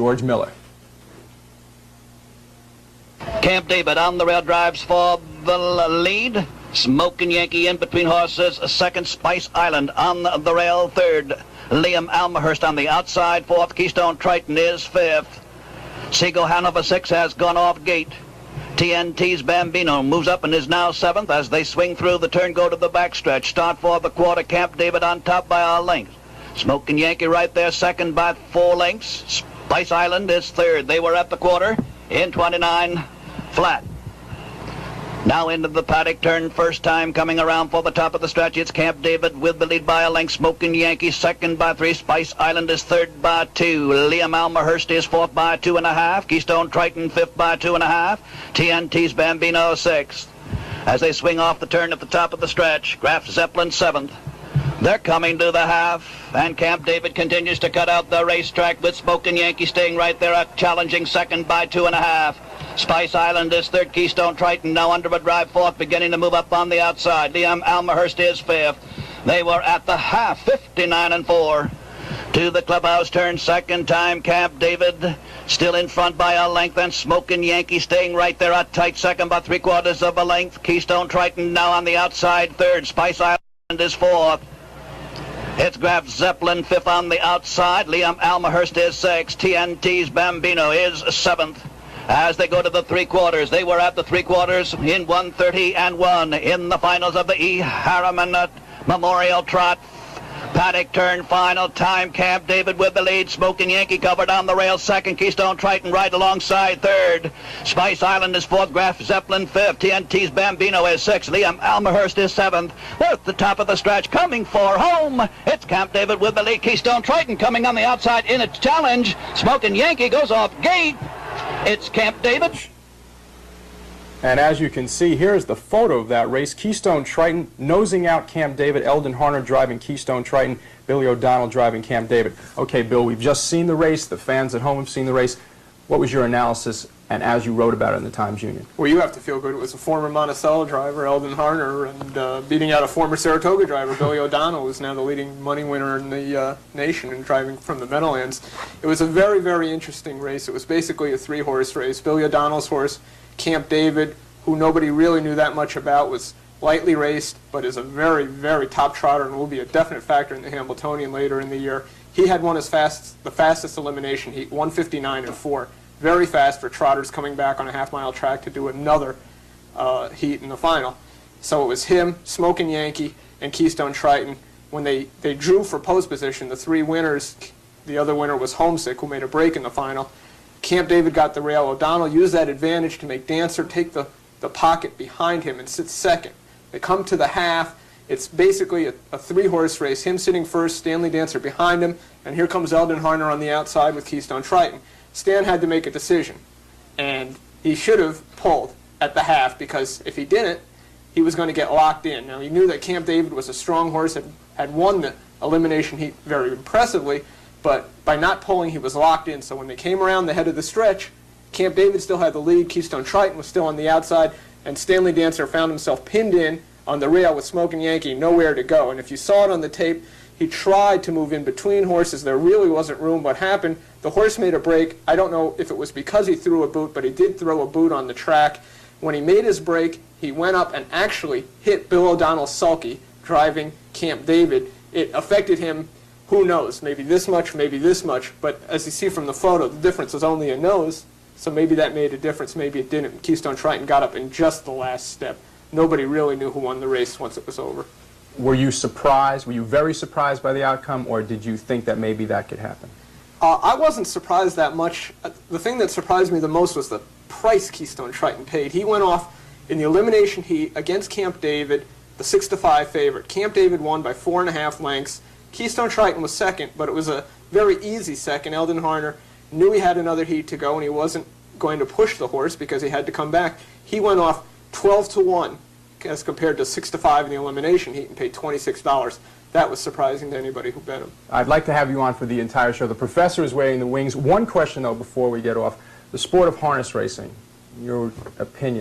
George Miller. Camp David on the rail drives for the lead. Smoking Yankee in between horses. Second, Spice Island on the rail. Third, Liam Almahurst on the outside. Fourth, Keystone Triton is fifth. Seagull Hanover 6 has gone off gate. TNT's Bambino moves up and is now seventh as they swing through the turn, go to the backstretch. Start for the quarter. Camp David on top by a length. Smoking Yankee right there, second by 4 lengths. Spice Island is third. They were at the quarter in 29 flat. Now into the paddock turn, first time coming around for the top of the stretch. It's Camp David with the lead by a length. Smoking Yankee second by 3. Spice Island is third by 2. Liam Almahurst is fourth by 2.5. Keystone Triton fifth by 2.5. TNT's Bambino sixth. As they swing off the turn at the top of the stretch, Graf Zeppelin seventh. They're coming to the half, and Camp David continues to cut out the racetrack with Smoking Yankee staying right there, a challenging second by 2.5. Spice Island is third. Keystone Triton now under a drive fourth, beginning to move up on the outside. Liam Almahurst is fifth. They were at the half, 59-4. To the clubhouse turn, second time, Camp David still in front by a length, and Smoking Yankee staying right there, a tight second by 3/4 of a length. Keystone Triton now on the outside, third. Spice Island is fourth. It's Graf Zeppelin fifth on the outside. Liam Almahurst is sixth. TNT's Bambino is seventh. As they go to the 3/4, they were at the 3/4 in 1:30-1 in the finals of the E. Harriman Memorial Trot. Paddock turn, final time. Camp David with the lead. Smoking Yankee covered on the rail second. Keystone Triton right alongside third. Spice Island is fourth. Graf Zeppelin fifth. TNT's Bambino is sixth. Liam Almahurst is seventh. We're at the top of the stretch, coming for home. It's Camp David with the lead. Keystone Triton coming on the outside in a challenge. Smoking Yankee goes off gate. It's Camp David. And as you can see, here's the photo of that race. Keystone Triton nosing out Camp David. Eldon Harner driving Keystone Triton. Billy O'Donnell driving Camp David. Okay, Bill, we've just seen the race. The fans at home have seen the race. What was your analysis, and as you wrote about it in the Times-Union? Well, you have to feel good. It was a former Monticello driver, Eldon Harner, and beating out a former Saratoga driver, Billy O'Donnell, who's now the leading money winner in the nation and driving from the Meadowlands. It was a very, very interesting race. It was basically a 3-horse race. Billy O'Donnell's horse, Camp David, who nobody really knew that much about, was lightly raced, but is a very, very top trotter and will be a definite factor in the Hambletonian later in the year. He had won the fastest elimination heat, 1:59-4. Very fast for trotters coming back on a half-mile track to do another heat in the final. So it was him, Smoking Yankee, and Keystone Triton. When they drew for post position, the 3 winners, the other winner was Homesick, who made a break in the final. Camp David got the rail. O'Donnell used that advantage to make Dancer take the pocket behind him and sit second. They come to the half. It's basically a 3-horse race. Him sitting first, Stanley Dancer behind him, and here comes Eldon Harner on the outside with Keystone Triton. Stan had to make a decision, and he should have pulled at the half, because if he didn't, he was going to get locked in. Now, he knew that Camp David was a strong horse, had won the elimination heat very impressively, but by not pulling, he was locked in. So when they came around the head of the stretch, Camp David still had the lead, Keystone Triton was still on the outside, and Stanley Dancer found himself pinned in on the rail with Smoking Yankee, nowhere to go. And if you saw it on the tape, he tried to move in between horses. There really wasn't room. What happened, the horse made a break. I don't know if it was because he threw a boot, but he did throw a boot on the track. When he made his break, he went up and actually hit Bill O'Donnell's sulky, driving Camp David. It affected him, who knows, maybe this much, but as you see from the photo, the difference was only a nose, so maybe that made a difference, maybe it didn't. Keystone Triton got up in just the last step. Nobody really knew who won the race once it was over. Were you surprised? Were you very surprised by the outcome, or did you think that maybe that could happen? I wasn't surprised that much. The thing that surprised me the most was the price Keystone Triton paid. He went off in the elimination heat against Camp David, the 6-5 favorite. Camp David won by 4.5 lengths. Keystone Triton was second, but it was a very easy second. Eldon Harner knew he had another heat to go, and he wasn't going to push the horse because he had to come back. He went off 12-1 as compared to 6-5 in the elimination heat and paid $26. That was surprising to anybody who bet him. I'd like to have you on for the entire show. The professor is waiting in the wings. One question, though, before we get off. The sport of harness racing, your opinion.